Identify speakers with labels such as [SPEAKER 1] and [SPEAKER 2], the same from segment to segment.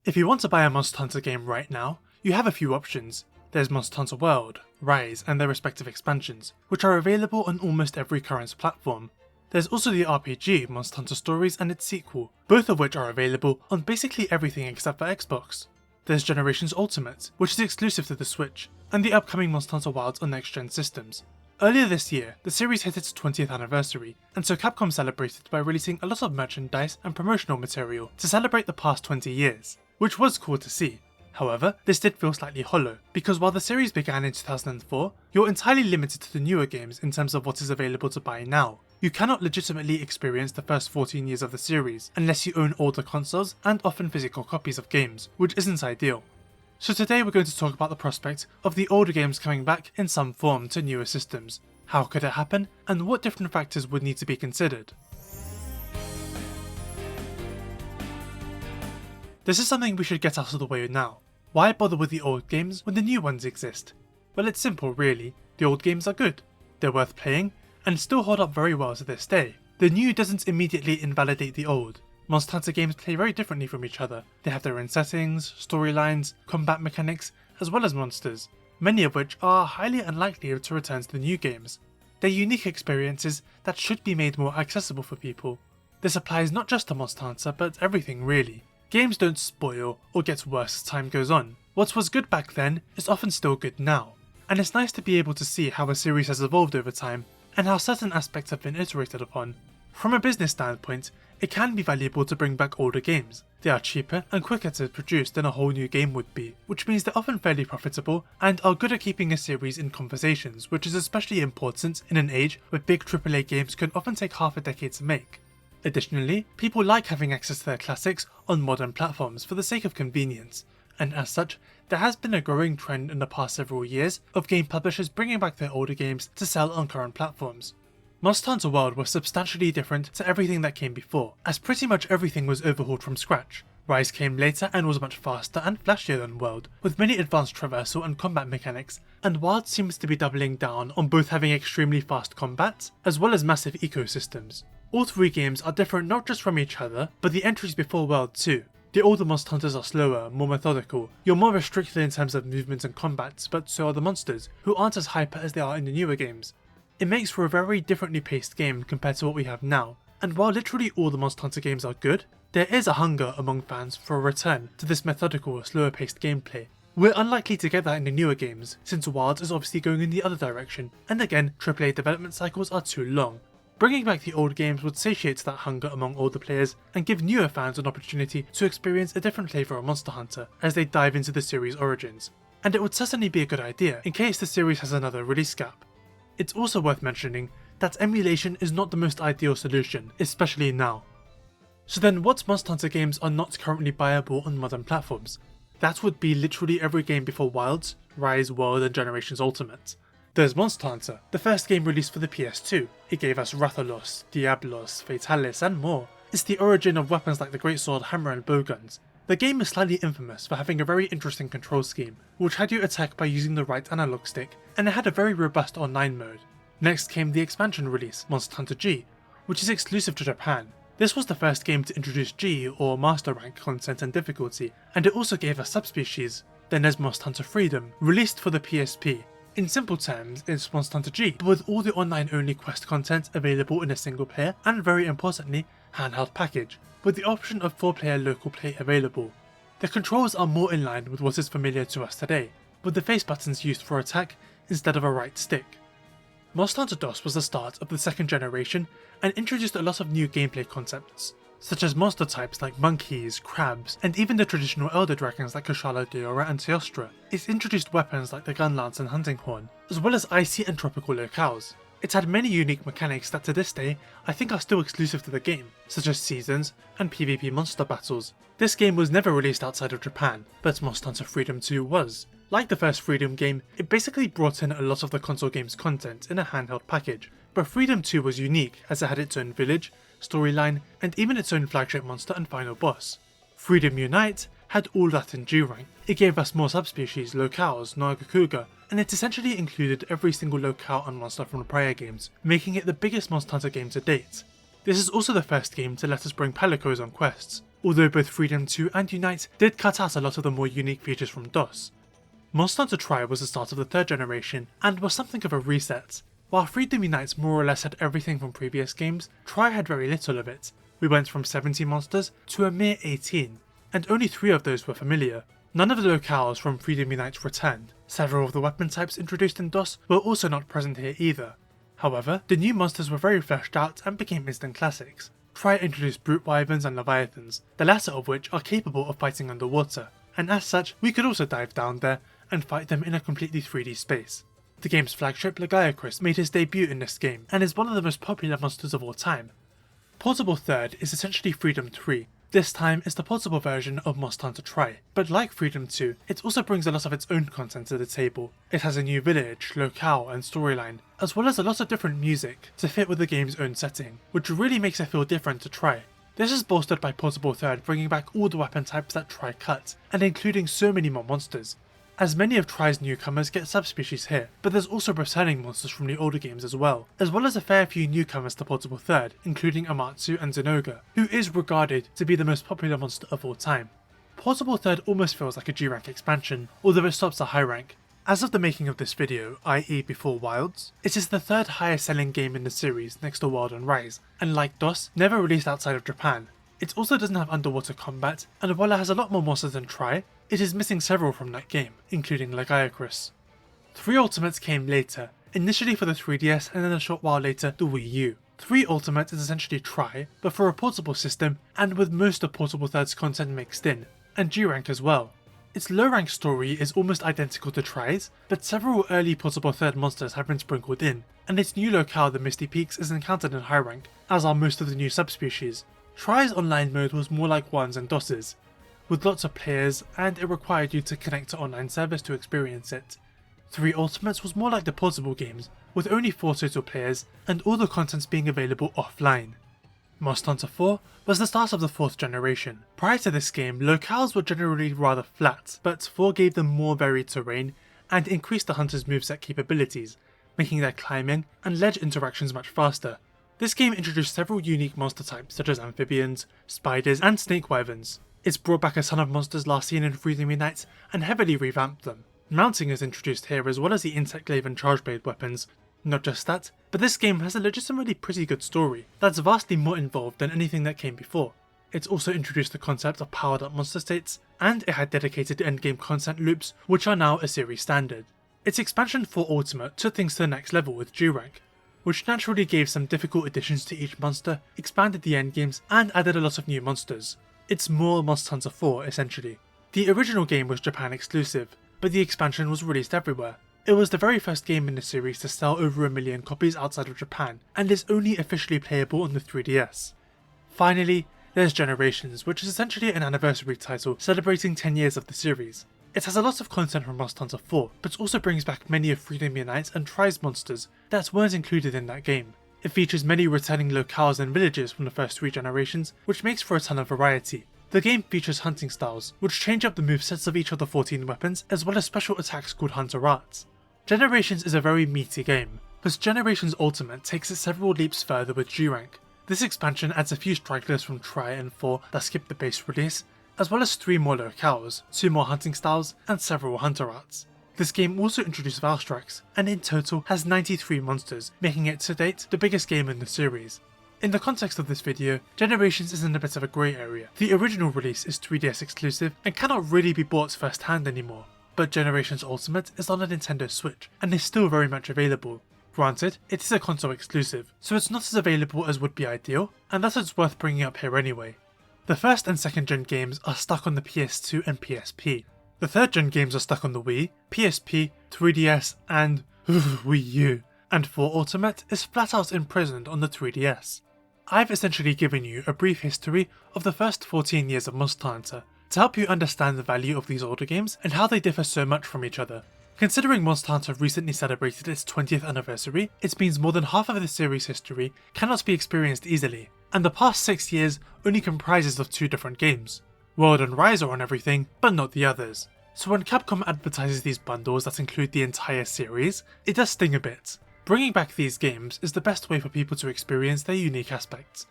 [SPEAKER 1] If you want to buy a Monster Hunter game right now, you have a few options. There's Monster Hunter World, Rise, and their respective expansions, which are available on almost every current platform. There's also the RPG Monster Hunter Stories and its sequel, both of which are available on basically everything except for Xbox. There's Generations Ultimate, which is exclusive to the Switch, and the upcoming Monster Hunter Wilds on next-gen systems. Earlier this year, the series hit its 20th anniversary, and so Capcom celebrated by releasing a lot of merchandise and promotional material to celebrate the past 20 years, which was cool to see. However, this did feel slightly hollow, because while the series began in 2004, you're entirely limited to the newer games in terms of what is available to buy now. You cannot legitimately experience the first 14 years of the series unless you own older consoles and often physical copies of games, which isn't ideal. So today we're going to talk about the prospect of the older games coming back in some form to newer systems. How could it happen, and what different factors would need to be considered? This is something we should get out of the way now. Why bother with the old games when the new ones exist? Well, it's simple really. The old games are good. They're worth playing, and still hold up very well to this day. The new doesn't immediately invalidate the old. Monster Hunter games play very differently from each other. They have their own settings, storylines, combat mechanics, as well as monsters, many of which are highly unlikely to return to the new games. They're unique experiences that should be made more accessible for people. This applies not just to Monster Hunter, but everything really. Games don't spoil or get worse as time goes on. What was good back then is often still good now, and it's nice to be able to see how a series has evolved over time and how certain aspects have been iterated upon. From a business standpoint, it can be valuable to bring back older games. They are cheaper and quicker to produce than a whole new game would be, which means they're often fairly profitable and are good at keeping a series in conversations, which is especially important in an age where big AAA games can often take half a decade to make. Additionally, people like having access to their classics on modern platforms for the sake of convenience, and as such, there has been a growing trend in the past several years of game publishers bringing back their older games to sell on current platforms. Monster Hunter World was substantially different to everything that came before, as pretty much everything was overhauled from scratch. Rise came later and was much faster and flashier than World, with many advanced traversal and combat mechanics, and Wild seems to be doubling down on both having extremely fast combat, as well as massive ecosystems. All three games are different not just from each other, but the entries before World too. The older Monster Hunters are slower, more methodical, you're more restricted in terms of movement and combat, but so are the monsters, who aren't as hyper as they are in the newer games. It makes for a very differently paced game compared to what we have now, and while literally all the Monster Hunter games are good, there is a hunger among fans for a return to this methodical, slower paced gameplay. We're unlikely to get that in the newer games, since Wild is obviously going in the other direction, and again, AAA development cycles are too long. Bringing back the old games would satiate that hunger among older players and give newer fans an opportunity to experience a different flavour of Monster Hunter as they dive into the series' origins. And it would certainly be a good idea in case the series has another release gap. It's also worth mentioning that emulation is not the most ideal solution, especially now. So then what Monster Hunter games are not currently buyable on modern platforms? That would be literally every game before Wilds, Rise, World and Generations Ultimate. There's Monster Hunter, the first game released for the PS2. It gave us Rathalos, Diablos, Fatalis and more. It's the origin of weapons like the Greatsword, Hammer and Bowguns. The game is slightly infamous for having a very interesting control scheme, which had you attack by using the right analog stick, and it had a very robust online mode. Next came the expansion release, Monster Hunter G, which is exclusive to Japan. This was the first game to introduce G or Master Rank content and difficulty, and it also gave us subspecies. Then there's Monster Hunter Freedom, released for the PSP. In simple terms, it's Monster Hunter G, but with all the online-only quest content available in a single player, and very importantly, handheld package, with the option of 4-player local play available. The controls are more in line with what is familiar to us today, with the face buttons used for attack instead of a right stick. Monster Hunter DOS was the start of the second generation and introduced a lot of new gameplay concepts, such as monster types like monkeys, crabs, and even the traditional elder dragons like Kushala Daora and Teostra. It introduced weapons like the gun lance and hunting horn, as well as icy and tropical locales. It had many unique mechanics that to this day I think are still exclusive to the game, such as seasons and PvP monster battles. This game was never released outside of Japan, but Monster Hunter Freedom 2 was. Like the first Freedom game, it basically brought in a lot of the console game's content in a handheld package, but Freedom 2 was unique as it had its own village, storyline, and even its own flagship monster and final boss. Freedom Unite had all that in G rank. It gave us more subspecies, locales, Nagakuga, and it essentially included every single locale and monster from the prior games, making it the biggest Monster Hunter game to date. This is also the first game to let us bring palicos on quests. although both Freedom 2 and Unite did cut out a lot of the more unique features from DOS. Monster Hunter Tri was the start of the third generation, and was something of a reset. While Freedom Unite more or less had everything from previous games, Tri had very little of it. We went from 70 monsters to a mere 18, and only 3 of those were familiar. None of the locales from Freedom Unite returned. Several of the weapon types introduced in DOS were also not present here either. However, the new monsters were very fleshed out and became instant classics. Tri introduced brute wyverns and leviathans, the latter of which are capable of fighting underwater, and as such we could also dive down there and fight them in a completely 3D space. The game's flagship Localisation made his debut in this game and is one of the most popular monsters of all time. Portable Third is essentially Freedom 3. This time is the portable version of Monster Hunter Tri, but like Freedom 2, it also brings a lot of its own content to the table. It has a new village, locale and storyline, as well as a lot of different music to fit with the game's own setting, which really makes it feel different to Tri. This is bolstered by Portable Third bringing back all the weapon types that Tri cut, and including so many more monsters. As many of Tri's newcomers get subspecies here, but there's also returning monsters from the older games as well as a fair few newcomers to Portable Third, including Amatsu and Zenoga, who is regarded to be the most popular monster of all time. Portable Third almost feels like a G-rank expansion, although it stops at high rank. As of the making of this video, i.e. before Wilds, it is the third highest selling game in the series next to Wild and Rise, and like DOS, never released outside of Japan. It also doesn't have underwater combat, and while it has a lot more monsters than Tri, it is missing several from that game, including Lagaiacrus. 3 Ultimates came later, initially for the 3DS and then a short while later the Wii U. 3 Ultimate is essentially Tri, but for a portable system and with most of Portable Third's content mixed in, and G-rank as well. Its low rank story is almost identical to Tri's, but several early Portable Third monsters have been sprinkled in, and its new locale, the Misty Peaks, is encountered in high rank, as are most of the new subspecies. Tri's online mode was more like ones and DOS's, with lots of players, and it required you to connect to online service to experience it. 3 Ultimates was more like the portable games, with only 4 total players, and all the contents being available offline. Monster Hunter 4 was the start of the 4th generation. Prior to this game, locales were generally rather flat, but 4 gave them more varied terrain, and increased the hunter's moveset capabilities, making their climbing and ledge interactions much faster. This game introduced several unique monster types such as amphibians, spiders and snake wyverns. It's brought back a ton of monsters last seen in Freedom Unite and heavily revamped them. Mounting is introduced here as well as the insect glaive and charge blade weapons. Not just that, but this game has a legitimately pretty good story that's vastly more involved than anything that came before. It's also introduced the concept of powered up monster states, and it had dedicated endgame content loops which are now a series standard. Its expansion 4 Ultimate took things to the next level with G-rank, which naturally gave some difficult additions to each monster, expanded the endgames, and added a lot of new monsters. It's more Monster Hunter 4 essentially. The original game was Japan exclusive, but the expansion was released everywhere. It was the very first game in the series to sell over 1 million copies outside of Japan, and is only officially playable on the 3DS. Finally, there's Generations, which is essentially an anniversary title celebrating 10 years of the series. It has a lot of content from Monster Hunter 4, but also brings back many of Freedom Unite and Tri's monsters that weren't included in that game. It features many returning locales and villages from the first 3 generations, which makes for a ton of variety. The game features hunting styles, which change up the movesets of each of the 14 weapons, as well as special attacks called Hunter Arts. Generations is a very meaty game, but Generations Ultimate takes it several leaps further with G-rank. This expansion adds a few strikelets from Tri and 4 that skip the base release, as well as 3 more locales, 2 more hunting styles, and several Hunter Arts. This game also introduced Valstrax, and in total has 93 monsters, making it to date the biggest game in the series. In the context of this video, Generations is in a bit of a grey area. The original release is 3DS exclusive and cannot really be bought first hand anymore, but Generations Ultimate is on a Nintendo Switch and is still very much available. Granted, it is a console exclusive, so it's not as available as would be ideal, and thus it's worth bringing up here anyway. The first and second gen games are stuck on the PS2 and PSP. The third gen games are stuck on the Wii, PSP, 3DS and Wii U, and 4 Ultimate is flat out imprisoned on the 3DS. I've essentially given you a brief history of the first 14 years of Monster Hunter to help you understand the value of these older games and how they differ so much from each other. Considering Monster Hunter recently celebrated its 20th anniversary, it means more than half of the series' history cannot be experienced easily, and the past 6 years only comprises of 2 different games. World and Rise are on everything, but not the others. So when Capcom advertises these bundles that include the entire series, it does sting a bit. Bringing back these games is the best way for people to experience their unique aspects.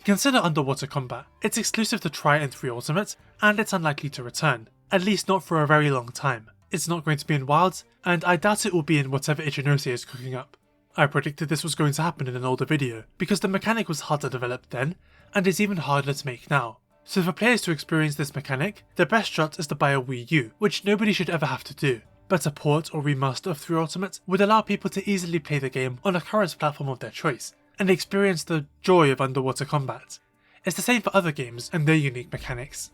[SPEAKER 1] Consider underwater combat. It's exclusive to Tri and 3 Ultimate, and it's unlikely to return, at least not for a very long time. It's not going to be in Wilds, and I doubt it will be in whatever Ichinose is cooking up. I predicted this was going to happen in an older video, because the mechanic was hard to develop then, and is even harder to make now. So for players to experience this mechanic, the best shot is to buy a Wii U, which nobody should ever have to do. But a port or remaster of 3 Ultimate would allow people to easily play the game on a current platform of their choice, and experience the joy of underwater combat. It's the same for other games and their unique mechanics.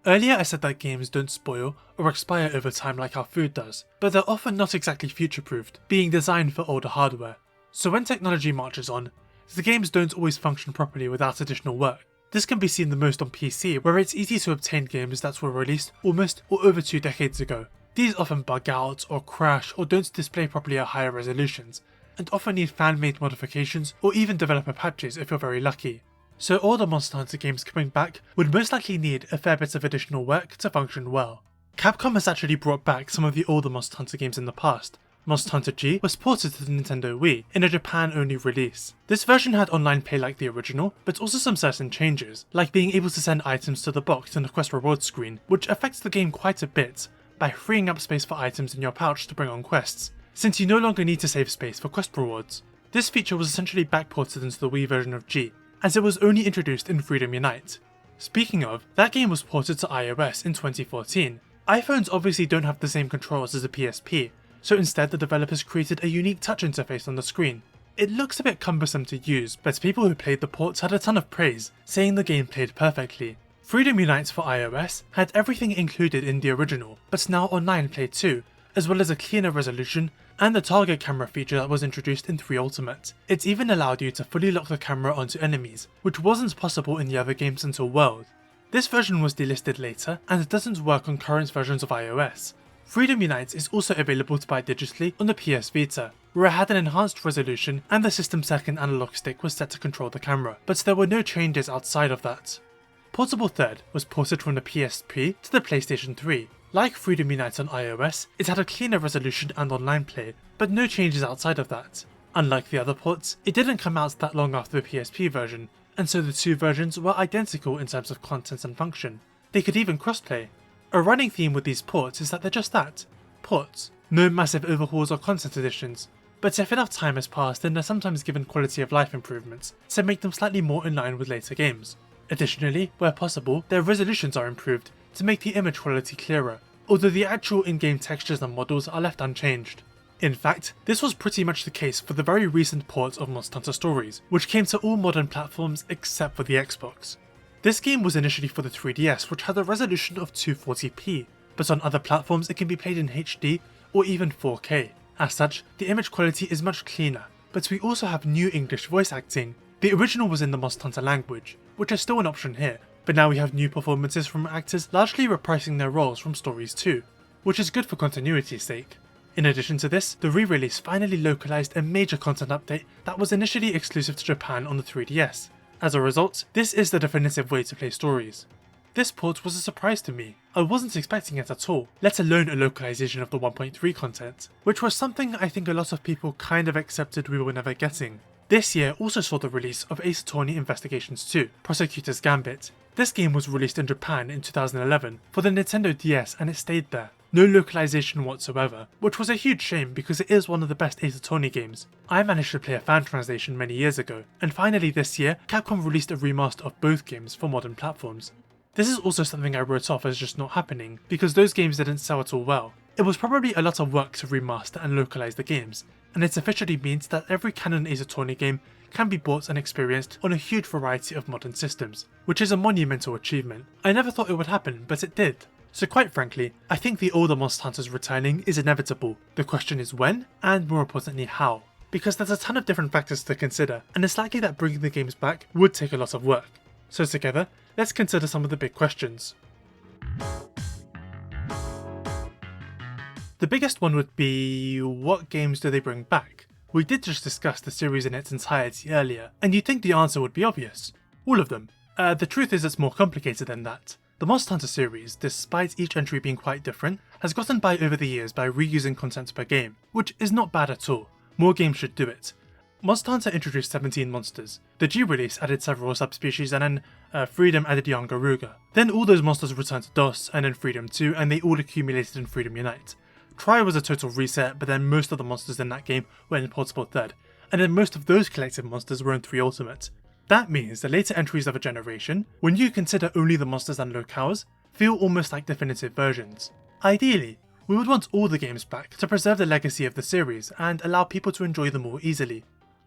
[SPEAKER 1] Earlier I said that games don't spoil or expire over time like how food does, but they're often not exactly future-proofed, being designed for older hardware. So when technology marches on, the games don't always function properly without additional work. This can be seen the most on PC, where it's easy to obtain games that were released almost or over 2 decades ago. These often bug out or crash or don't display properly at higher resolutions, and often need fan-made modifications or even developer patches if you're very lucky. So all the Monster Hunter games coming back would most likely need a fair bit of additional work to function well. Capcom has actually brought back some of the older Monster Hunter games in the past. Monster Hunter G was ported to the Nintendo Wii in a Japan-only release. This version had online play like the original, but also some certain changes, like being able to send items to the box in the quest reward screen, which affects the game quite a bit by freeing up space for items in your pouch to bring on quests, since you no longer need to save space for quest rewards. This feature was essentially backported into the Wii version of G, as it was only introduced in Freedom Unite. Speaking of, that game was ported to iOS in 2014. iPhones obviously don't have the same controls as a PSP, so instead the developers created a unique touch interface on the screen. It looks a bit cumbersome to use, but people who played the ports had a ton of praise, saying the game played perfectly. Freedom Unite for iOS had everything included in the original, but now online play too, as well as a cleaner resolution and the target camera feature that was introduced in 3 Ultimate. It even allowed you to fully lock the camera onto enemies, which wasn't possible in the other games until World. This version was delisted later, and it doesn't work on current versions of iOS. Freedom Unite is also available to buy digitally on the PS Vita, where it had an enhanced resolution and the system's second analog stick was set to control the camera, but there were no changes outside of that. Portable Third was ported from the PSP to the PlayStation 3. Like Freedom Unite on iOS, it had a cleaner resolution and online play, but no changes outside of that. Unlike the other ports, it didn't come out that long after the PSP version, and so the two versions were identical in terms of content and function. They could even crossplay. A running theme with these ports is that they're just that, ports. No massive overhauls or content additions, but if enough time has passed then they're sometimes given quality of life improvements to make them slightly more in line with later games. Additionally, where possible, their resolutions are improved to make the image quality clearer, although the actual in-game textures and models are left unchanged. In fact, this was pretty much the case for the very recent port of Monster Hunter Stories, which came to all modern platforms except for the Xbox. This game was initially for the 3DS, which had a resolution of 240p, but on other platforms it can be played in HD or even 4K. As such, the image quality is much cleaner, but we also have new English voice acting. The original was in the Monster Hunter language, which is still an option here, but now we have new performances from actors largely reprising their roles from Stories 2, which is good for continuity's sake. In addition to this, the re-release finally localized a major content update that was initially exclusive to Japan on the 3DS. As a result, this is the definitive way to play Stories. This port was a surprise to me. I wasn't expecting it at all, let alone a localization of the 1.3 content, which was something I think a lot of people kind of accepted we were never getting. This year also saw the release of Ace Attorney Investigations 2, Prosecutor's Gambit. This game was released in Japan in 2011 for the Nintendo DS and it stayed there. No localization whatsoever, which was a huge shame because it is one of the best Ace Attorney games. I managed to play a fan translation many years ago, and finally this year, Capcom released a remaster of both games for modern platforms. This is also something I wrote off as just not happening, because those games didn't sell at all well. It was probably a lot of work to remaster and localize the games, and it officially means that every canon Ace Attorney game can be bought and experienced on a huge variety of modern systems, which is a monumental achievement. I never thought it would happen, but it did. So quite frankly, I think the older Monster Hunters returning is inevitable. The question is when, and more importantly how. Because there's a ton of different factors to consider, and it's likely that bringing the games back would take a lot of work. So together, let's consider some of the big questions. The biggest one would be, what games do they bring back? We did just discuss the series in its entirety earlier, and you'd think the answer would be obvious. All of them. The truth is it's more complicated than that. The Monster Hunter series, despite each entry being quite different, has gotten by over the years by reusing content per game, which is not bad at all. More games should do it. Monster Hunter introduced 17 monsters, the G release added several subspecies, and then Freedom added Young Garuga. Then all those monsters returned to DOS, and then Freedom 2, and they all accumulated in Freedom Unite. Try was a total reset, but then most of the monsters in that game were in Portable Third, and then most of those collected monsters were in 3 Ultimate. That means the later entries of a generation, when you consider only the monsters and locales, feel almost like definitive versions. Ideally, we would want all the games back to preserve the legacy of the series and allow people to enjoy them more easily.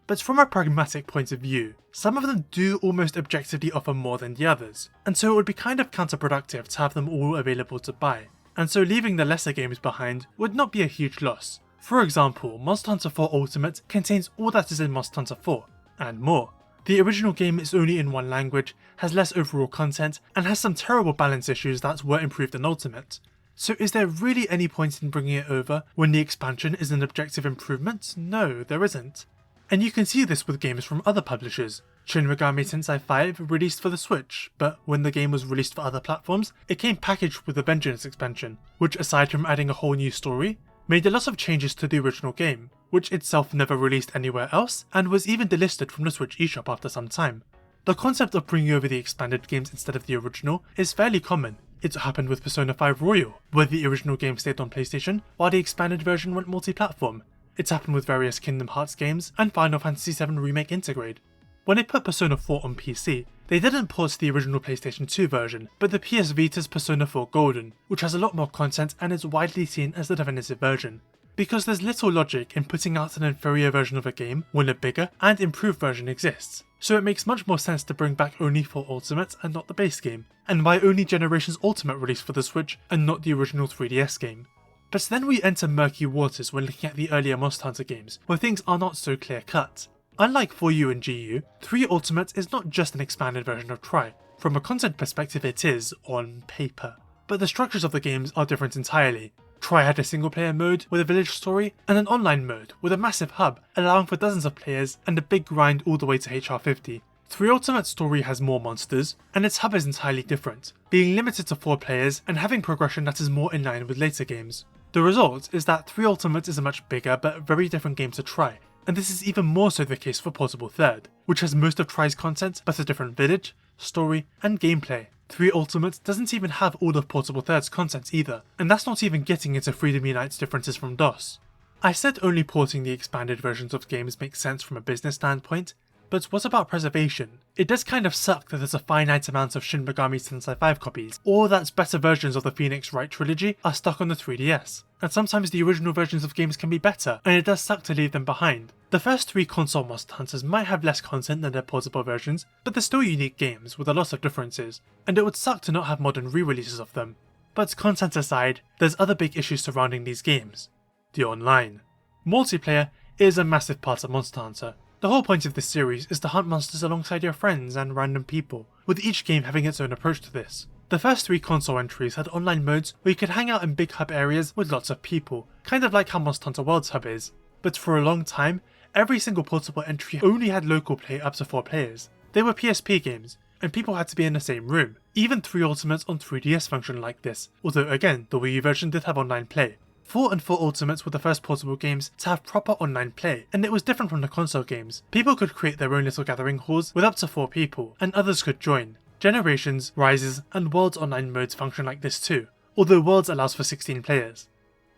[SPEAKER 1] But from a pragmatic point of view, some of them do almost objectively offer more than the others, and so it would be kind of counterproductive to have them all available to buy, and so leaving the lesser games behind would not be a huge loss. For example, Monster Hunter 4 Ultimate contains all that is in Monster Hunter 4, and more. The original game is only in one language, has less overall content, and has some terrible balance issues that were improved in Ultimate. So is there really any point in bringing it over when the expansion is an objective improvement? No, there isn't. And you can see this with games from other publishers. Shin Megami Tensei 5 released for the Switch, but when the game was released for other platforms, it came packaged with the Vengeance expansion, which aside from adding a whole new story, made a lot of changes to the original game, which itself never released anywhere else, and was even delisted from the Switch eShop after some time. The concept of bringing over the expanded games instead of the original is fairly common. It happened with Persona 5 Royal, where the original game stayed on PlayStation, while the expanded version went multi-platform. It's happened with various Kingdom Hearts games and Final Fantasy VII Remake Intergrade. When they put Persona 4 on PC, they didn't port the original PlayStation 2 version, but the PS Vita's Persona 4 Golden, which has a lot more content and is widely seen as the definitive version. Because there's little logic in putting out an inferior version of a game when a bigger and improved version exists, so it makes much more sense to bring back only 4 Ultimate and not the base game, and why only Generations Ultimate released for the Switch and not the original 3DS game. But then we enter murky waters when looking at the earlier Monster Hunter games, where things are not so clear cut. Unlike 4U and GU, 3 Ultimate is not just an expanded version of Tri. From a content perspective it is, on paper. But the structures of the games are different entirely. Tri had a single player mode with a village story, and an online mode with a massive hub allowing for dozens of players and a big grind all the way to HR50. 3 Ultimate story has more monsters, and its hub is entirely different, being limited to 4 players and having progression that is more in line with later games. The result is that 3 Ultimate is a much bigger but very different game to Tri, and this is even more so the case for Portable Third, which has most of Tri's content but a different village, story, and gameplay. 3 Ultimate doesn't even have all of Portable Third's content either, and that's not even getting into Freedom Unite's differences from DOS. I said only porting the expanded versions of games makes sense from a business standpoint, but what about preservation? It does kind of suck that there's a finite amount of Shin Megami Tensei 5 copies, or that better versions of the Phoenix Wright trilogy are stuck on the 3DS, and sometimes the original versions of games can be better, and it does suck to leave them behind. The first 3 console Monster Hunters might have less content than their portable versions, but they're still unique games with a lot of differences, and it would suck to not have modern re-releases of them. But content aside, there's other big issues surrounding these games. The online. Multiplayer is a massive part of Monster Hunter. The whole point of this series is to hunt monsters alongside your friends and random people, with each game having its own approach to this. The first 3 console entries had online modes where you could hang out in big hub areas with lots of people, kind of like how Monster Hunter World's hub is. But for a long time, every single portable entry only had local play up to 4 players. They were PSP games, and people had to be in the same room. Even 3 Ultimates on 3DS functioned like this, although again, the Wii U version did have online play. 4 and 4 Ultimates were the first portable games to have proper online play, and it was different from the console games. People could create their own little gathering halls with up to 4 people, and others could join. Generations, Rises, and Worlds online modes function like this too, although Worlds allows for 16 players.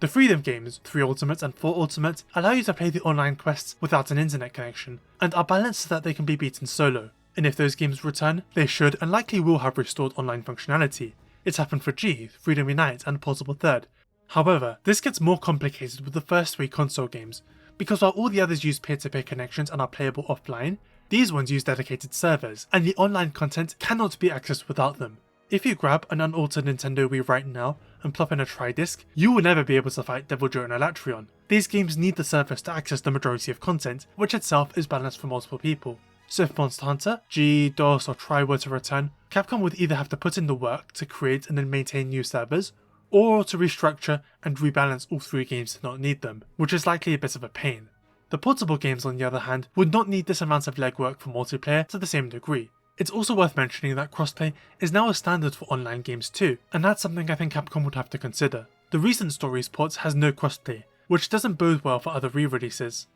[SPEAKER 1] The Freedom games, 3 Ultimate and 4 Ultimate, allow you to play the online quests without an internet connection, and are balanced so that they can be beaten solo. And if those games return, they should and likely will have restored online functionality. It's happened for G, Freedom Unite, and Portable Third. However, this gets more complicated with the first 3 console games, because while all the others use peer-to-peer connections and are playable offline, these ones use dedicated servers, and the online content cannot be accessed without them. If you grab an unaltered Nintendo Wii right now and plop in a Tri-Disc, you will never be able to fight Devil Joe and Elatrion. These games need the service to access the majority of content, which itself is balanced for multiple people. So if Monster Hunter, G, DOS or Tri were to return, Capcom would either have to put in the work to create and then maintain new servers, or to restructure and rebalance all 3 games to not need them, which is likely a bit of a pain. The portable games on the other hand would not need this amount of legwork for multiplayer to the same degree. It's also worth mentioning that crossplay is now a standard for online games too, and that's something I think Capcom would have to consider. The recent Stories port has no crossplay, which doesn't bode well for other re-releases.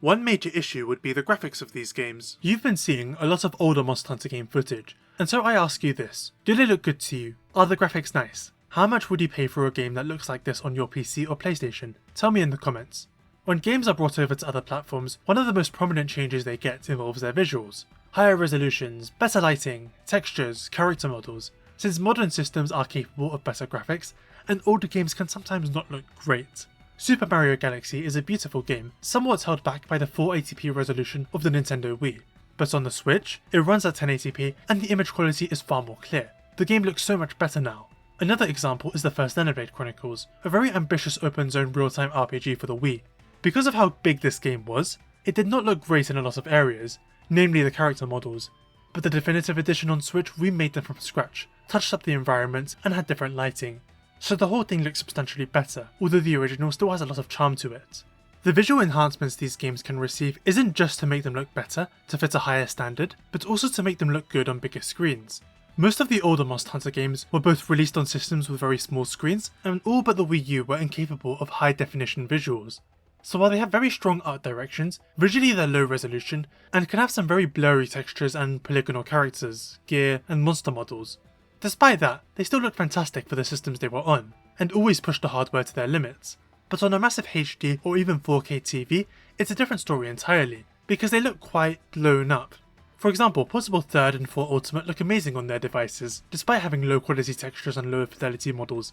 [SPEAKER 1] One major issue would be the graphics of these games. You've been seeing a lot of older Monster Hunter game footage, and so I ask you this, do they look good to you? Are the graphics nice? How much would you pay for a game that looks like this on your PC or PlayStation? Tell me in the comments. When games are brought over to other platforms, one of the most prominent changes they get involves their visuals. Higher resolutions, better lighting, textures, character models. Since modern systems are capable of better graphics, and older games can sometimes not look great. Super Mario Galaxy is a beautiful game, somewhat held back by the 480p resolution of the Nintendo Wii. But on the Switch, it runs at 1080p and the image quality is far more clear. The game looks so much better now. Another example is the first Xenoblade Chronicles, a very ambitious open zone real-time RPG for the Wii. Because of how big this game was, it did not look great in a lot of areas, namely the character models, but the definitive edition on Switch remade them from scratch, touched up the environment and had different lighting. So the whole thing looks substantially better, although the original still has a lot of charm to it. The visual enhancements these games can receive isn't just to make them look better, to fit a higher standard, but also to make them look good on bigger screens. Most of the older Monster Hunter games were both released on systems with very small screens, and all but the Wii U were incapable of high definition visuals. So while they have very strong art directions, visually they're low resolution, and can have some very blurry textures and polygonal characters, gear, and monster models. Despite that, they still look fantastic for the systems they were on, and always push the hardware to their limits. But on a massive HD or even 4K TV, it's a different story entirely, because they look quite blown up. For example, Portable 3rd and 4 Ultimate look amazing on their devices, despite having low quality textures and lower fidelity models.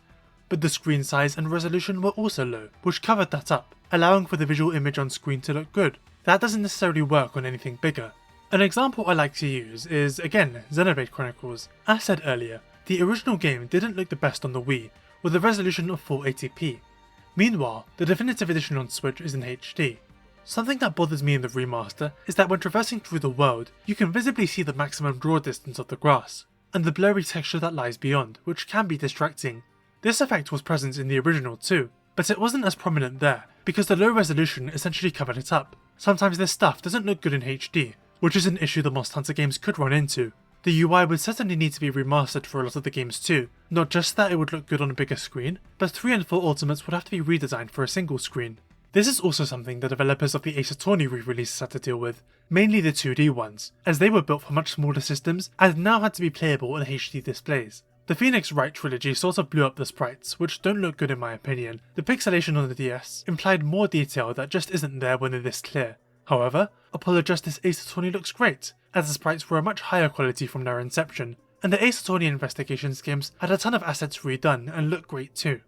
[SPEAKER 1] But the screen size and resolution were also low, which covered that up, allowing for the visual image on screen to look good. That doesn't necessarily work on anything bigger. An example I like to use is, again, Xenoblade Chronicles. As said earlier, the original game didn't look the best on the Wii, with a resolution of 480p. Meanwhile, the definitive edition on Switch is in HD. Something that bothers me in the remaster is that when traversing through the world, you can visibly see the maximum draw distance of the grass, and the blurry texture that lies beyond, which can be distracting. This effect was present in the original too, but it wasn't as prominent there, because the low resolution essentially covered it up. Sometimes this stuff doesn't look good in HD, which is an issue the Monster Hunter games could run into. The UI would certainly need to be remastered for a lot of the games too, not just that it would look good on a bigger screen, but 3 and 4 Ultimates would have to be redesigned for a single screen. This is also something the developers of the Ace Attorney re-releases had to deal with, mainly the 2D ones, as they were built for much smaller systems and now had to be playable on HD displays. The Phoenix Wright trilogy sort of blew up the sprites, which don't look good in my opinion. The pixelation on the DS implied more detail that just isn't there when they're this clear. However, Apollo Justice Ace Attorney looks great, as the sprites were a much higher quality from their inception, and the Ace Attorney Investigations games had a ton of assets redone and look great too.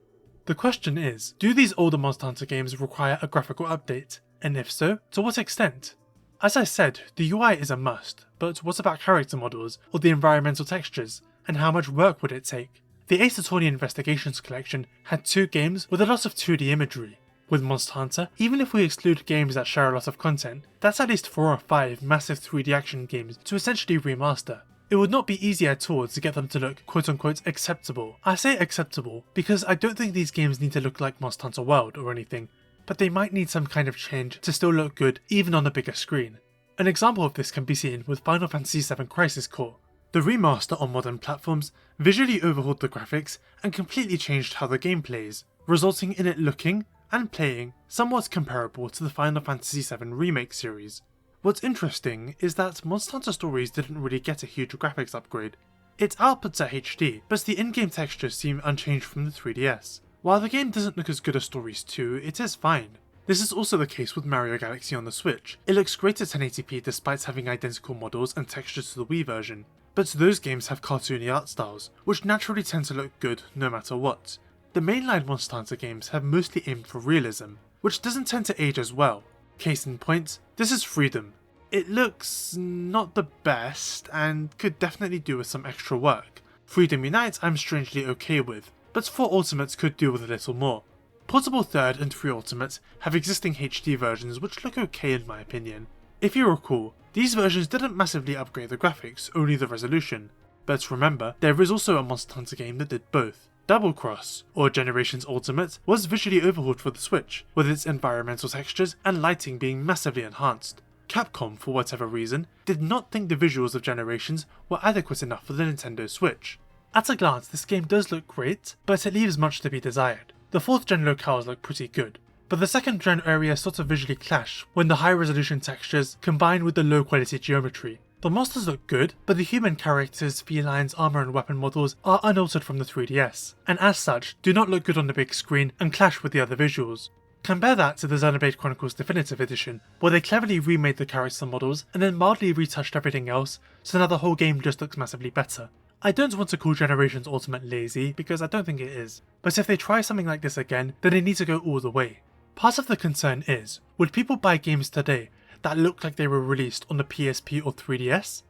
[SPEAKER 1] The question is, do these older Monster Hunter games require a graphical update, and if so, to what extent? As I said, the UI is a must, but what about character models, or the environmental textures, and how much work would it take? The Ace Attorney Investigations collection had 2 games with a lot of 2D imagery. With Monster Hunter, even if we exclude games that share a lot of content, that's at least 4 or 5 massive 3D action games to essentially remaster. It would not be easy at all to get them to look quote-unquote acceptable. I say acceptable because I don't think these games need to look like Monster Hunter World or anything, but they might need some kind of change to still look good even on a bigger screen. An example of this can be seen with Final Fantasy VII Crisis Core. The remaster on modern platforms visually overhauled the graphics and completely changed how the game plays, resulting in it looking and playing somewhat comparable to the Final Fantasy VII Remake series. What's interesting is that Monster Hunter Stories didn't really get a huge graphics upgrade. It outputs at HD, but the in-game textures seem unchanged from the 3DS. While the game doesn't look as good as Stories 2, it is fine. This is also the case with Mario Galaxy on the Switch. It looks great at 1080p despite having identical models and textures to the Wii version, but those games have cartoony art styles, which naturally tend to look good no matter what. The mainline Monster Hunter games have mostly aimed for realism, which doesn't tend to age as well. Case in point, this is Freedom. It looks not the best and could definitely do with some extra work. Freedom Unite I'm strangely okay with, but 4 Ultimates could do with a little more. Portable 3rd and 3 Ultimates have existing HD versions which look okay in my opinion. If you recall, these versions didn't massively upgrade the graphics, only the resolution. But remember, there is also a Monster Hunter game that did both. Double Cross, or Generations Ultimate, was visually overhauled for the Switch, with its environmental textures and lighting being massively enhanced. Capcom, for whatever reason, did not think the visuals of Generations were adequate enough for the Nintendo Switch. At a glance, this game does look great, but it leaves much to be desired. The 4th gen locales look pretty good, but the second gen areas sort of visually clash when the high resolution textures combine with the low quality geometry. The monsters look good, but the human characters, felines, armor and weapon models are unaltered from the 3DS, and as such do not look good on the big screen and clash with the other visuals. Compare that to the Xenoblade Chronicles Definitive Edition, where they cleverly remade the character models and then mildly retouched everything else, so now the whole game just looks massively better. I don't want to call Generations Ultimate lazy, because I don't think it is, but if they try something like this again, then they need to go all the way. Part of the concern is, would people buy games today that look like they were released on the PSP or 3DS?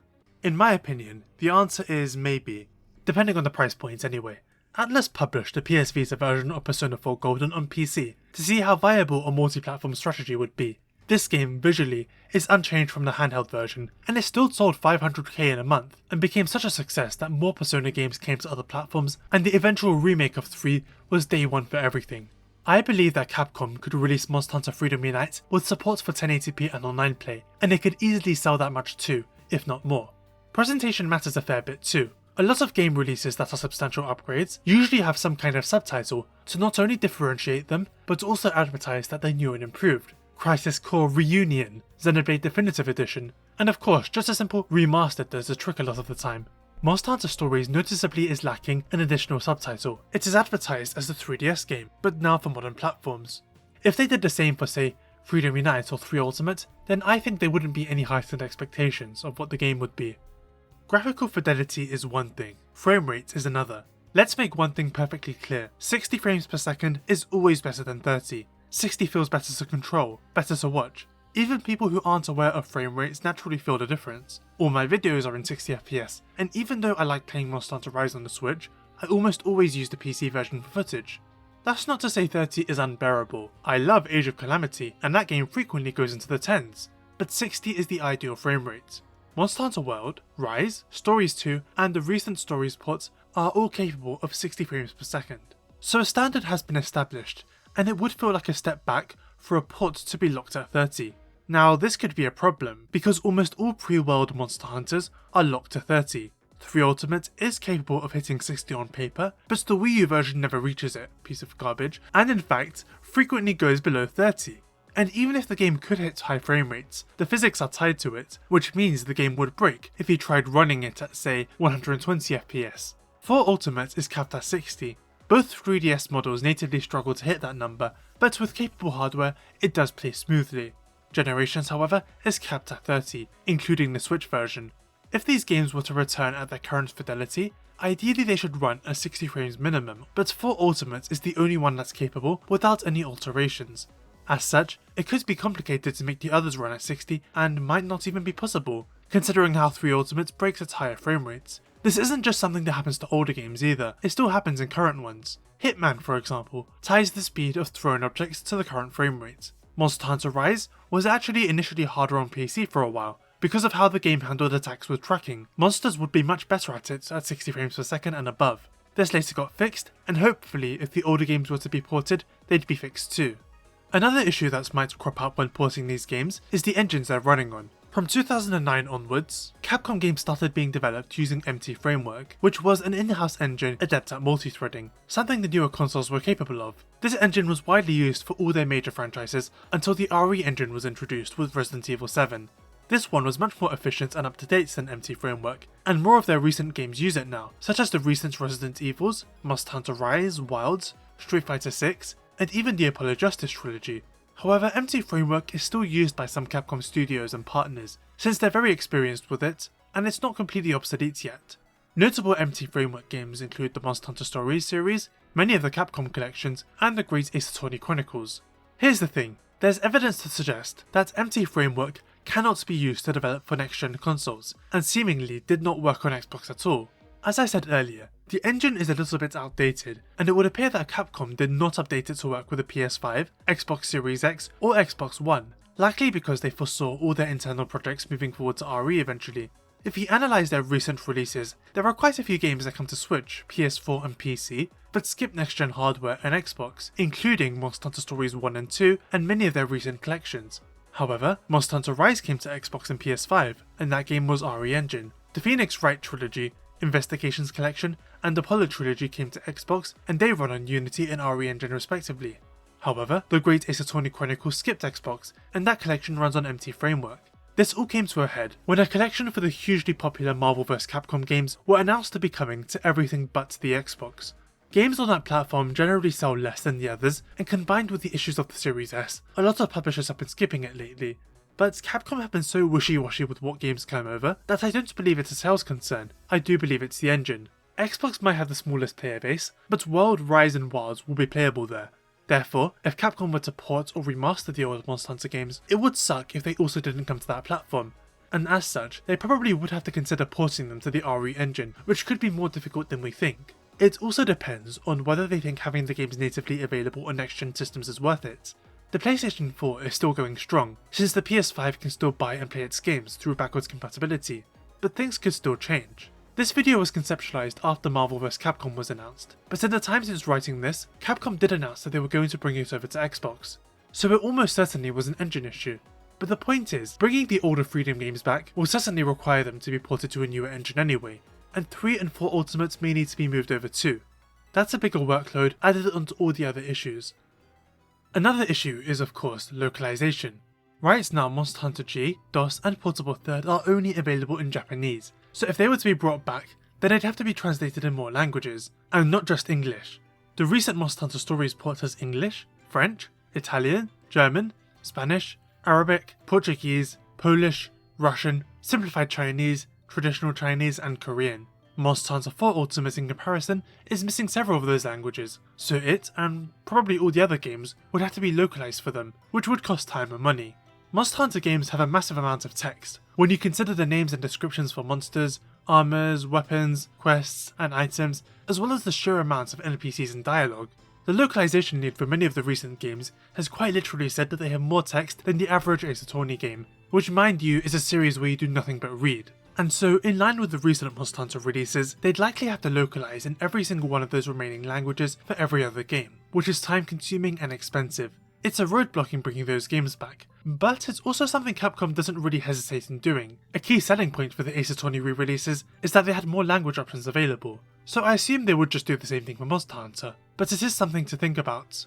[SPEAKER 1] In my opinion, the answer is maybe, depending on the price point anyway. Atlus published a PS Vita version of Persona 4 Golden on PC to see how viable a multi-platform strategy would be. This game, visually, is unchanged from the handheld version, and it still sold 500k in a month, and became such a success that more Persona games came to other platforms, and the eventual remake of 3 was day one for everything. I believe that Capcom could release Monster Hunter Freedom Unite with support for 1080p and online play, and it could easily sell that much too, if not more. Presentation matters a fair bit too. A lot of game releases that are substantial upgrades usually have some kind of subtitle to not only differentiate them, but also advertise that they're new and improved. Crisis Core Reunion, Xenoblade Definitive Edition, and of course just a simple remastered does the trick a lot of the time. Monster Hunter Stories noticeably is lacking an additional subtitle. It is advertised as the 3DS game, but now for modern platforms. If they did the same for say Freedom Unite or 3 Ultimate, then I think there wouldn't be any heightened expectations of what the game would be. Graphical fidelity is one thing, frame rate is another. Let's make one thing perfectly clear, 60 frames per second is always better than 30. 60 feels better to control, better to watch. Even people who aren't aware of frame rates naturally feel the difference. All my videos are in 60 FPS, and even though I like playing Monster Hunter Rise on the Switch, I almost always use the PC version for footage. That's not to say 30 is unbearable. I love Age of Calamity, and that game frequently goes into the 10s, but 60 is the ideal frame rate. Monster Hunter World, Rise, Stories 2, and the recent Stories ports are all capable of 60 frames per second. So a standard has been established, and it would feel like a step back for a port to be locked at 30. Now this could be a problem, because almost all pre-world Monster Hunters are locked to 30. 3 Ultimate is capable of hitting 60 on paper, but the Wii U version never reaches it, piece of garbage, and in fact, frequently goes below 30. And even if the game could hit high frame rates, the physics are tied to it, which means the game would break if you tried running it at say 120 FPS. 4 Ultimate is capped at 60. Both 3DS models natively struggle to hit that number, but with capable hardware, it does play smoothly. Generations, however, is capped at 30, including the Switch version. If these games were to return at their current fidelity, ideally they should run at 60 frames minimum, but 4 Ultimate is the only one that's capable without any alterations. As such, it could be complicated to make the others run at 60 and might not even be possible, considering how 3 Ultimate breaks at higher frame rates. This isn't just something that happens to older games either, it still happens in current ones. Hitman, for example, ties the speed of thrown objects to the current frame rate. Monster Hunter Rise was actually initially harder on PC for a while. Because of how the game handled attacks with tracking, monsters would be much better at it at 60 frames per second and above. This later got fixed, and hopefully if the older games were to be ported, they'd be fixed too. Another issue that might crop up when porting these games is the engines they're running on. From 2009 onwards, Capcom games started being developed using MT Framework, which was an in-house engine adept at multi-threading, something the newer consoles were capable of. This engine was widely used for all their major franchises until the RE engine was introduced with Resident Evil 7. This one was much more efficient and up-to-date than MT Framework, and more of their recent games use it now, such as the recent Resident Evils, Monster Hunter Rise, Wilds, Street Fighter 6, and even the Apollo Justice trilogy. However, MT Framework is still used by some Capcom studios and partners, since they're very experienced with it, and it's not completely obsolete yet. Notable MT Framework games include the Monster Hunter Stories series, many of the Capcom collections, and the great Ace Attorney Chronicles. Here's the thing, there's evidence to suggest that MT Framework cannot be used to develop for next-gen consoles, and seemingly did not work on Xbox at all. As I said earlier, the engine is a little bit outdated, and it would appear that Capcom did not update it to work with the PS5, Xbox Series X, or Xbox One, likely because they foresaw all their internal projects moving forward to RE eventually. If you analyse their recent releases, there are quite a few games that come to Switch, PS4 and PC, but skip next-gen hardware and Xbox, including Monster Hunter Stories 1 and 2 and many of their recent collections. However, Monster Hunter Rise came to Xbox and PS5, and that game was RE engine. The Phoenix Wright trilogy, Investigations Collection, and Apollo trilogy came to Xbox, and they run on Unity and RE engine respectively. However, the Great Ace Attorney Chronicles skipped Xbox, and that collection runs on empty framework. This all came to a head when a collection for the hugely popular Marvel vs. Capcom games were announced to be coming to everything but the Xbox. Games on that platform generally sell less than the others, and combined with the issues of the Series S, a lot of publishers have been skipping it lately. But Capcom have been so wishy-washy with what games come over that I don't believe it's a sales concern, I do believe it's the engine. Xbox might have the smallest player base, but World, Rise and Wilds will be playable there. Therefore, if Capcom were to port or remaster the old Monster Hunter games, it would suck if they also didn't come to that platform. And as such, they probably would have to consider porting them to the RE engine, which could be more difficult than we think. It also depends on whether they think having the games natively available on next-gen systems is worth it. The PlayStation 4 is still going strong, since the PS5 can still buy and play its games through backwards compatibility, but things could still change. This video was conceptualized after Marvel vs. Capcom was announced, but in the time since writing this, Capcom did announce that they were going to bring it over to Xbox, so it almost certainly was an engine issue. But the point is, bringing the older Freedom games back will certainly require them to be ported to a newer engine anyway, and 3 and 4 Ultimates may need to be moved over too. That's a bigger workload added onto all the other issues. Another issue is of course localization. Right now Monster Hunter G, DOS and Portable Third are only available in Japanese, so if they were to be brought back, then they'd have to be translated in more languages, and not just English. The recent Monster Hunter Stories port has English, French, Italian, German, Spanish, Arabic, Portuguese, Polish, Russian, Simplified Chinese, Traditional Chinese and Korean. Monster Hunter 4 Ultimate in comparison is missing several of those languages, so it, and probably all the other games, would have to be localized for them, which would cost time and money. Monster Hunter games have a massive amount of text, when you consider the names and descriptions for monsters, armors, weapons, quests, and items, as well as the sheer amounts of NPCs and dialogue. The localization need for many of the recent games has quite literally said that they have more text than the average Ace Attorney game, which mind you is a series where you do nothing but read. And so, in line with the recent Monster Hunter releases, they'd likely have to localize in every single one of those remaining languages for every other game, which is time consuming and expensive. It's a roadblock in bringing those games back, but it's also something Capcom doesn't really hesitate in doing. A key selling point for the Ace Attorney re-releases is that they had more language options available, so I assume they would just do the same thing for Monster Hunter, but it is something to think about.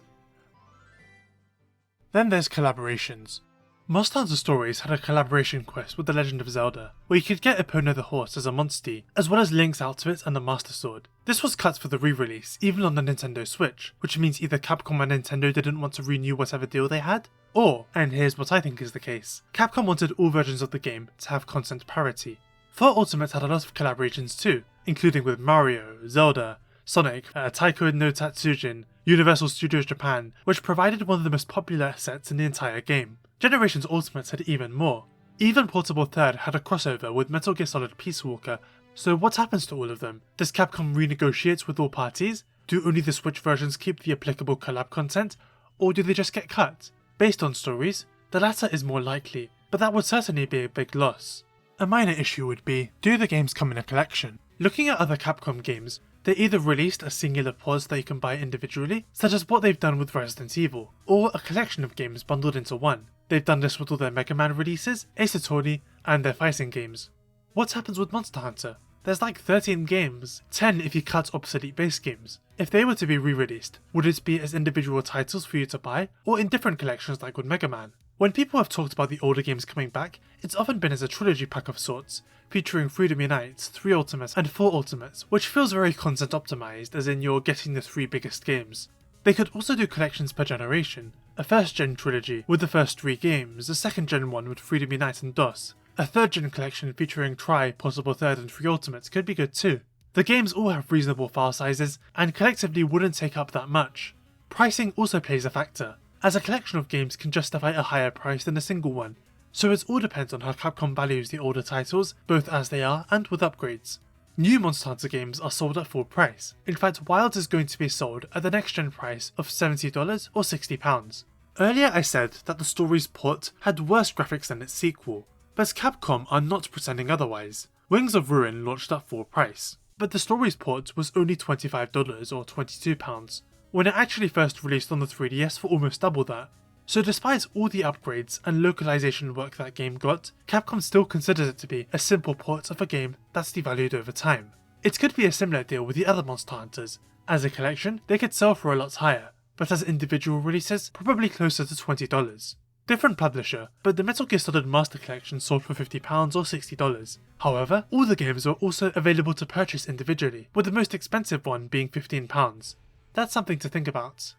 [SPEAKER 1] Then there's collaborations. Monster Hunter Stories had a collaboration quest with The Legend of Zelda, where you could get Epona the horse as a Monstie, as well as Link's outfit and the Master Sword. This was cut for the re-release, even on the Nintendo Switch, which means either Capcom and Nintendo didn't want to renew whatever deal they had, or, and here's what I think is the case, Capcom wanted all versions of the game to have content parity. 4 Ultimate had a lot of collaborations too, including with Mario, Zelda, Sonic, Taiko no Tatsujin, Universal Studios Japan, which provided one of the most popular sets in the entire game. Generations Ultimates had even more. Even Portable Third had a crossover with Metal Gear Solid Peace Walker, so what happens to all of them? Does Capcom renegotiate with all parties? Do only the Switch versions keep the applicable collab content, or do they just get cut? Based on stories, the latter is more likely, but that would certainly be a big loss. A minor issue would be, do the games come in a collection? Looking at other Capcom games, they either released a singular pods that you can buy individually, such as what they've done with Resident Evil, or a collection of games bundled into one. They've done this with all their Mega Man releases, Ace Attorney, and their fighting games. What happens with Monster Hunter? There's like 13 games, 10 if you cut obsolete base games. If they were to be re-released, would it be as individual titles for you to buy, or in different collections like with Mega Man? When people have talked about the older games coming back, it's often been as a trilogy pack of sorts, featuring Freedom Unites, 3 Ultimates, and 4 Ultimates, which feels very content optimized, as in you're getting the 3 biggest games. They could also do collections per generation, a first-gen trilogy with the first 3 games, a second-gen one with Freedom Unite and DOS. A third-gen collection featuring Tri, Possible Third and 3 Ultimates could be good too. The games all have reasonable file sizes, and collectively wouldn't take up that much. Pricing also plays a factor, as a collection of games can justify a higher price than a single one, so it all depends on how Capcom values the older titles, both as they are and with upgrades. New Monster Hunter games are sold at full price. In fact, Wilds is going to be sold at the next gen price of $70 or £60. Earlier I said that the story's port had worse graphics than its sequel, but Capcom are not pretending otherwise. Wings of Ruin launched at full price, but the story's port was only $25 or £22, when it actually first released on the 3DS for almost double that. So despite all the upgrades and localization work that game got, Capcom still considers it to be a simple port of a game that's devalued over time. It could be a similar deal with the other Monster Hunters. As a collection, they could sell for a lot higher, but as individual releases, probably closer to $20. Different publisher, but the Metal Gear Solid Master Collection sold for £50 or $60. However, all the games were also available to purchase individually, with the most expensive one being £15. That's something to think about.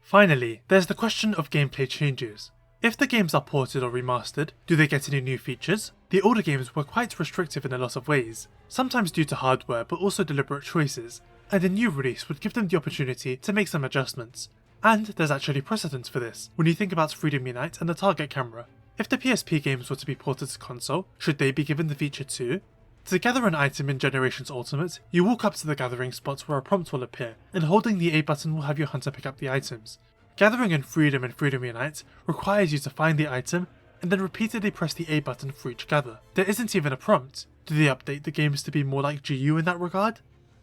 [SPEAKER 1] Finally, there's the question of gameplay changes. If the games are ported or remastered, do they get any new features? The older games were quite restrictive in a lot of ways, sometimes due to hardware but also deliberate choices, and a new release would give them the opportunity to make some adjustments. And there's actually precedence for this, when you think about Freedom Unite and the target camera. If the PSP games were to be ported to console, should they be given the feature too? To gather an item in Generations Ultimate, you walk up to the gathering spot where a prompt will appear, and holding the A button will have your hunter pick up the items. Gathering in Freedom and Freedom Unite requires you to find the item, and then repeatedly press the A button for each gather. There isn't even a prompt. Do they update the games to be more like GU in that regard?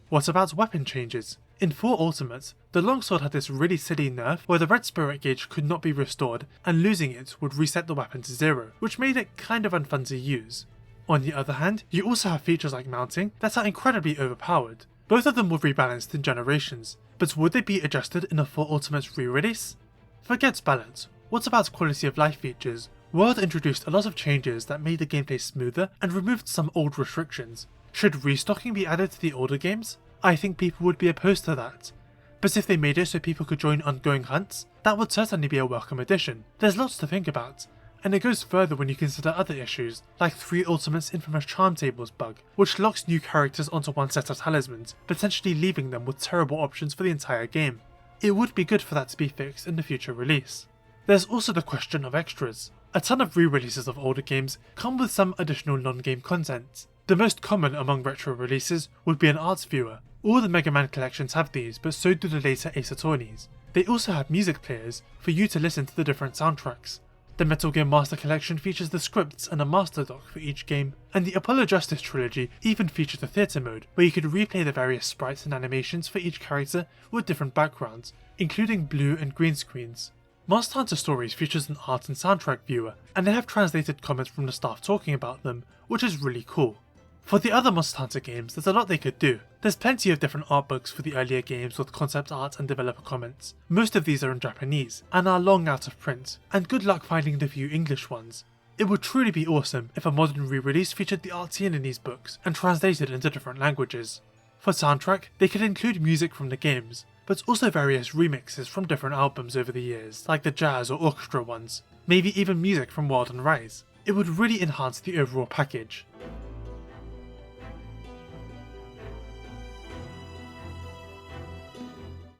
[SPEAKER 1] What about weapon changes? In 4 Ultimate, the longsword had this really silly nerf where the red spirit gauge could not be restored, and losing it would reset the weapon to 0, which made it kind of unfun to use. On the other hand, you also have features like mounting that are incredibly overpowered. Both of them were rebalanced in Generations, but would they be adjusted in a 4 Ultimate re-release? Forget balance, what about quality of life features? World introduced a lot of changes that made the gameplay smoother and removed some old restrictions. Should restocking be added to the older games? I think people would be opposed to that. But if they made it so people could join ongoing hunts, that would certainly be a welcome addition. There's lots to think about, and it goes further when you consider other issues, like 3 Ultimate's infamous charm tables bug, which locks new characters onto one set of talismans, potentially leaving them with terrible options for the entire game. It would be good for that to be fixed in the future release. There's also the question of extras. A ton of re-releases of older games come with some additional non-game content. The most common among retro releases would be an arts viewer. All the Mega Man collections have these, but so do the later Ace Attorneys. They also have music players for you to listen to the different soundtracks. The Metal Gear Master Collection features the scripts and a master doc for each game, and the Apollo Justice trilogy even featured a theatre mode where you could replay the various sprites and animations for each character with different backgrounds, including blue and green screens. Monster Hunter Stories features an art and soundtrack viewer, and they have translated comments from the staff talking about them, which is really cool. For the other Monster Hunter games, there's a lot they could do. There's plenty of different art books for the earlier games with concept art and developer comments. Most of these are in Japanese, and are long out of print, and good luck finding the few English ones. It would truly be awesome if a modern re-release featured the art seen in these books, and translated into different languages. For soundtrack, they could include music from the games, but also various remixes from different albums over the years, like the jazz or orchestra ones. Maybe even music from Wild and Rise. It would really enhance the overall package.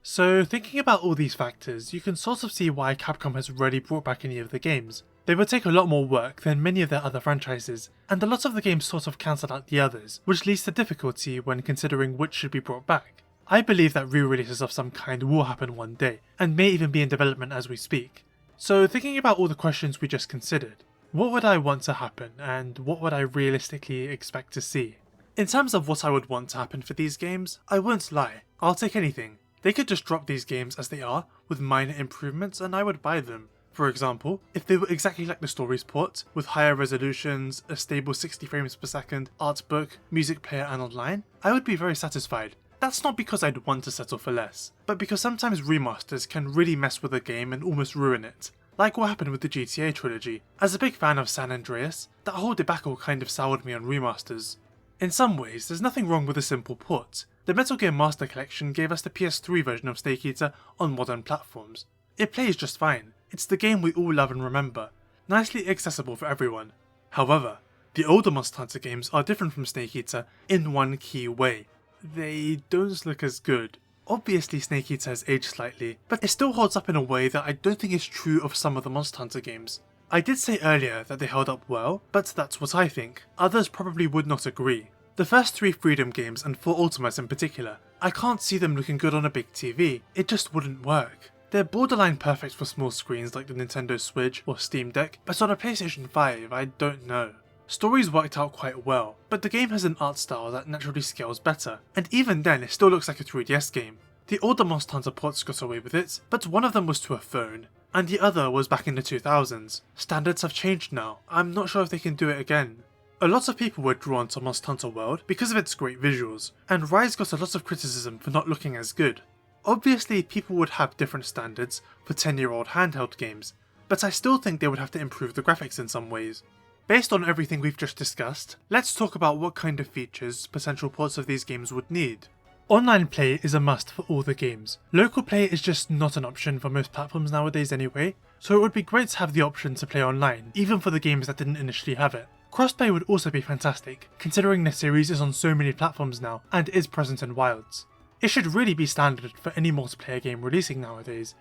[SPEAKER 1] So thinking about all these factors, you can sort of see why Capcom has rarely brought back any of the games. They would take a lot more work than many of their other franchises, and a lot of the games sort of cancel out the others, which leads to difficulty when considering which should be brought back. I believe that re-releases of some kind will happen one day, and may even be in development as we speak. So thinking about all the questions we just considered, what would I want to happen, and what would I realistically expect to see? In terms of what I would want to happen for these games, I won't lie, I'll take anything. They could just drop these games as they are, with minor improvements, and I would buy them. For example, if they were exactly like the Stories port, with higher resolutions, a stable 60 frames per second, art book, music player and online, I would be very satisfied. That's not because I'd want to settle for less, but because sometimes remasters can really mess with a game and almost ruin it. Like what happened with the GTA trilogy. As a big fan of San Andreas, that whole debacle kind of soured me on remasters. In some ways, there's nothing wrong with a simple port. The Metal Gear Master Collection gave us the PS3 version of Snake Eater on modern platforms. It plays just fine. It's the game we all love and remember, nicely accessible for everyone. However, the older Monster Hunter games are different from Snake Eater in one key way. They don't look as good. Obviously Snake Eater has aged slightly, but it still holds up in a way that I don't think is true of some of the Monster Hunter games. I did say earlier that they held up well, but that's what I think. Others probably would not agree. The first 3 Freedom games and 4 Ultimates in particular, I can't see them looking good on a big TV, it just wouldn't work. They're borderline perfect for small screens like the Nintendo Switch or Steam Deck, but on a PlayStation 5, I don't know. Stories worked out quite well, but the game has an art style that naturally scales better, and even then it still looks like a 3DS game. The older Monster Hunter ports got away with it, but one of them was to a phone, and the other was back in the 2000s. Standards have changed now, I'm not sure if they can do it again. A lot of people were drawn to Monster Hunter World because of its great visuals, and Rise got a lot of criticism for not looking as good. Obviously, people would have different standards for 10-year-old handheld games, but I still think they would have to improve the graphics in some ways. Based on everything we've just discussed, let's talk about what kind of features potential ports of these games would need. Online play is a must for all the games. Local play is just not an option for most platforms nowadays anyway, so it would be great to have the option to play online, even for the games that didn't initially have it. Crossplay would also be fantastic, considering the series is on so many platforms now and is present in Wilds. It should really be standard for any multiplayer game releasing nowadays.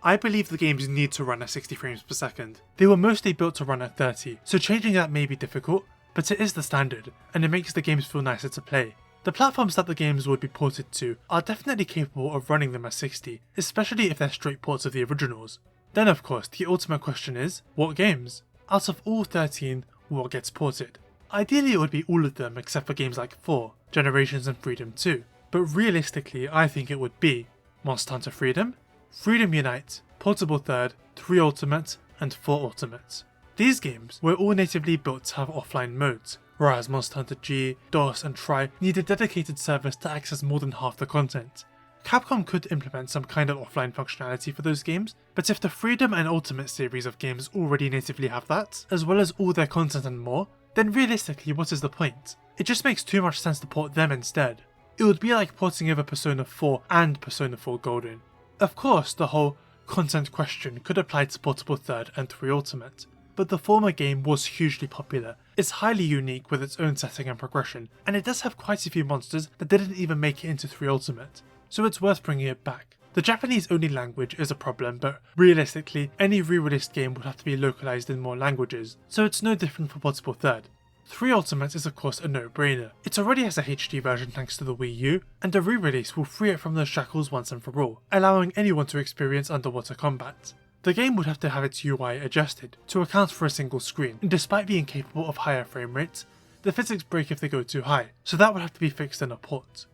[SPEAKER 1] I believe the games need to run at 60 frames per second. They were mostly built to run at 30, so changing that may be difficult, but it is the standard, and it makes the games feel nicer to play. The platforms that the games would be ported to are definitely capable of running them at 60, especially if they're straight ports of the originals. Then of course, the ultimate question is, what games? Out of all 13, what gets ported? Ideally it would be all of them except for games like 4, Generations and Freedom 2, but realistically I think it would be Monster Hunter Freedom, Freedom Unite, Portable Third, 3 Ultimate, and 4 Ultimate. These games were all natively built to have offline modes, whereas Monster Hunter G, DOS, and Tri needed dedicated servers to access more than half the content. Capcom could implement some kind of offline functionality for those games, but if the Freedom and Ultimate series of games already natively have that, as well as all their content and more, then realistically what is the point? It just makes too much sense to port them instead. It would be like porting over Persona 4 and Persona 4 Golden. Of course, the whole content question could apply to Portable Third and 3 Ultimate, but the former game was hugely popular. It's highly unique with its own setting and progression, and it does have quite a few monsters that didn't even make it into 3 Ultimate, so it's worth bringing it back. The Japanese only language is a problem, but realistically, any re-released game would have to be localized in more languages, so it's no different for Portable Third. 3 Ultimate is of course a no-brainer. It already has a HD version thanks to the Wii U, and a re-release will free it from those shackles once and for all, allowing anyone to experience underwater combat. The game would have to have its UI adjusted to account for a single screen, and despite being capable of higher frame rates, the physics break if they go too high, so that would have to be fixed in a port.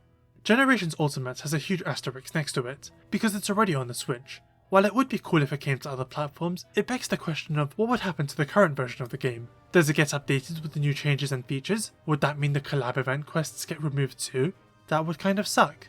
[SPEAKER 1] Generations Ultimate has a huge asterisk next to it, because it's already on the Switch. While it would be cool if it came to other platforms, it begs the question of what would happen to the current version of the game. Does it get updated with the new changes and features? Would that mean the collab event quests get removed too? That would kind of suck.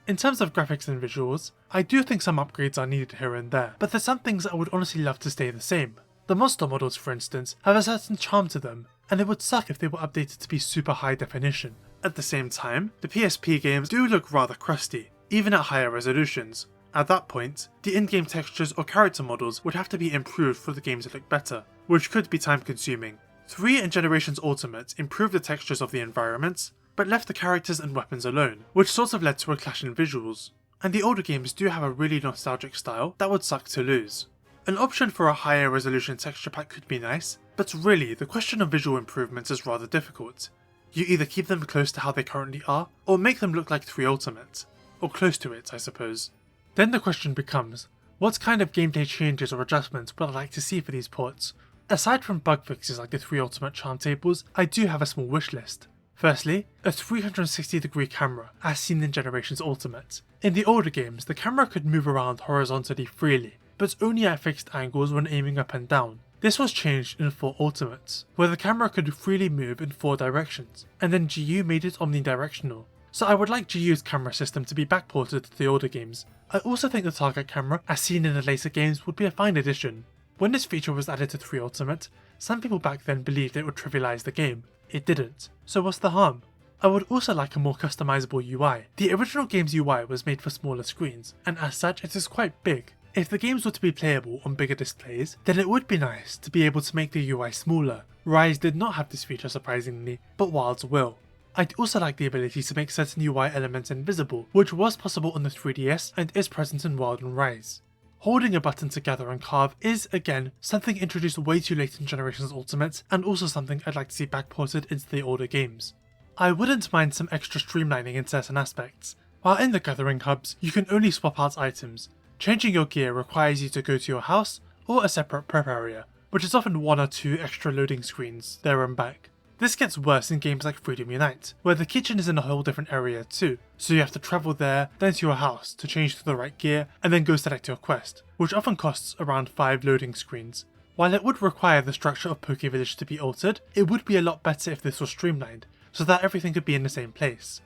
[SPEAKER 1] In terms of graphics and visuals, I do think some upgrades are needed here and there, but there's some things I would honestly love to stay the same. The monster models, for instance, have a certain charm to them, and it would suck if they were updated to be super high definition. At the same time, the PSP games do look rather crusty, even at higher resolutions. At that point, the in-game textures or character models would have to be improved for the game to look better, which could be time consuming. 3 and Generations Ultimate improved the textures of the environments, but left the characters and weapons alone, which sort of led to a clash in visuals. And the older games do have a really nostalgic style that would suck to lose. An option for a higher resolution texture pack could be nice, but really the question of visual improvements is rather difficult. You either keep them close to how they currently are, or make them look like 3 Ultimate. Or close to it, I suppose. Then the question becomes, what kind of gameplay changes or adjustments would I like to see for these ports? Aside from bug fixes like the 3 Ultimate charm tables, I do have a small wish list. Firstly, a 360-degree camera, as seen in Generations Ultimate. In the older games, the camera could move around horizontally freely, but only at fixed angles when aiming up and down. This was changed in 4 Ultimates, where the camera could freely move in 4 directions, and then GU made it omnidirectional. So I would like GU's camera system to be backported to the older games. I also think the target camera, as seen in the later games, would be a fine addition. When this feature was added to 3 Ultimate, some people back then believed it would trivialize the game. It didn't, so what's the harm? I would also like a more customizable UI. The original game's UI was made for smaller screens, and as such it is quite big. If the games were to be playable on bigger displays, then it would be nice to be able to make the UI smaller. Rise did not have this feature surprisingly, but Wilds will. I'd also like the ability to make certain UI elements invisible, which was possible on the 3DS and is present in Wild and Rise. Holding a button to gather and carve is, again, something introduced way too late in Generations Ultimate, and also something I'd like to see backported into the older games. I wouldn't mind some extra streamlining in certain aspects. While in the gathering hubs, you can only swap out items. Changing your gear requires you to go to your house or a separate prep area, which is often 1 or 2 extra loading screens there and back. This gets worse in games like Freedom Unite, where the kitchen is in a whole different area too, so you have to travel there, then to your house to change to the right gear, and then go select your quest, which often costs around 5 loading screens. While it would require the structure of Poke Village to be altered, it would be a lot better if this was streamlined, so that everything could be in the same place.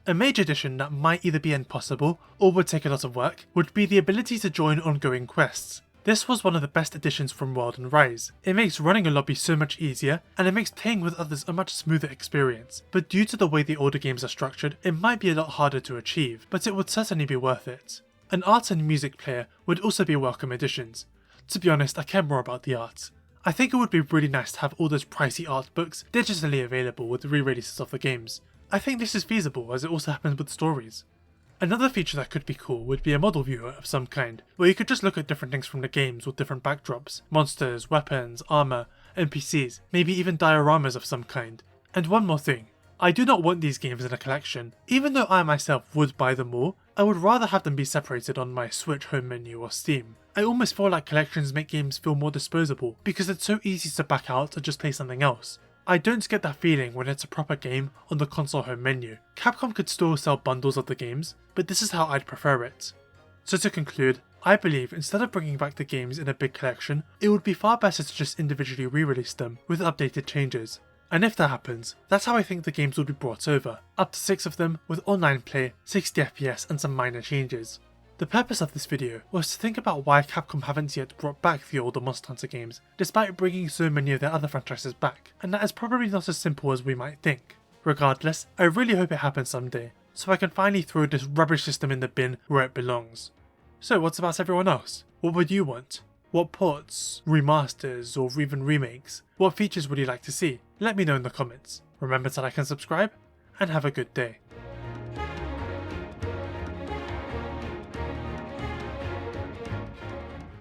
[SPEAKER 1] A major addition that might either be impossible or would take a lot of work would be the ability to join ongoing quests. This was one of the best additions from World and Rise. It makes running a lobby so much easier, and it makes playing with others a much smoother experience, but due to the way the older games are structured, it might be a lot harder to achieve, but it would certainly be worth it. An art and music player would also be welcome additions. To be honest, I care more about the art. I think it would be really nice to have all those pricey art books digitally available with re-releases of the games. I think this is feasible as it also happens with stories. Another feature that could be cool would be a model viewer of some kind, where you could just look at different things from the games with different backdrops, monsters, weapons, armor, NPCs, maybe even dioramas of some kind. And one more thing, I do not want these games in a collection. Even though I myself would buy them all, I would rather have them be separated on my Switch home menu or Steam. I almost feel like collections make games feel more disposable because it's so easy to back out and just play something else. I don't get that feeling when it's a proper game on the console home menu. Capcom could still sell bundles of the games, but this is how I'd prefer it. So to conclude, I believe instead of bringing back the games in a big collection, it would be far better to just individually re-release them with updated changes. And if that happens, that's how I think the games would be brought over, up to 6 of them with online play, 60 FPS and some minor changes. The purpose of this video was to think about why Capcom haven't yet brought back the older Monster Hunter games, despite bringing so many of their other franchises back, and that is probably not as simple as we might think. Regardless, I really hope it happens someday, so I can finally throw this rubbish system in the bin where it belongs. So what about everyone else? What would you want? What ports, remasters, or even remakes? What features would you like to see? Let me know in the comments. Remember to like and subscribe, and have a good day.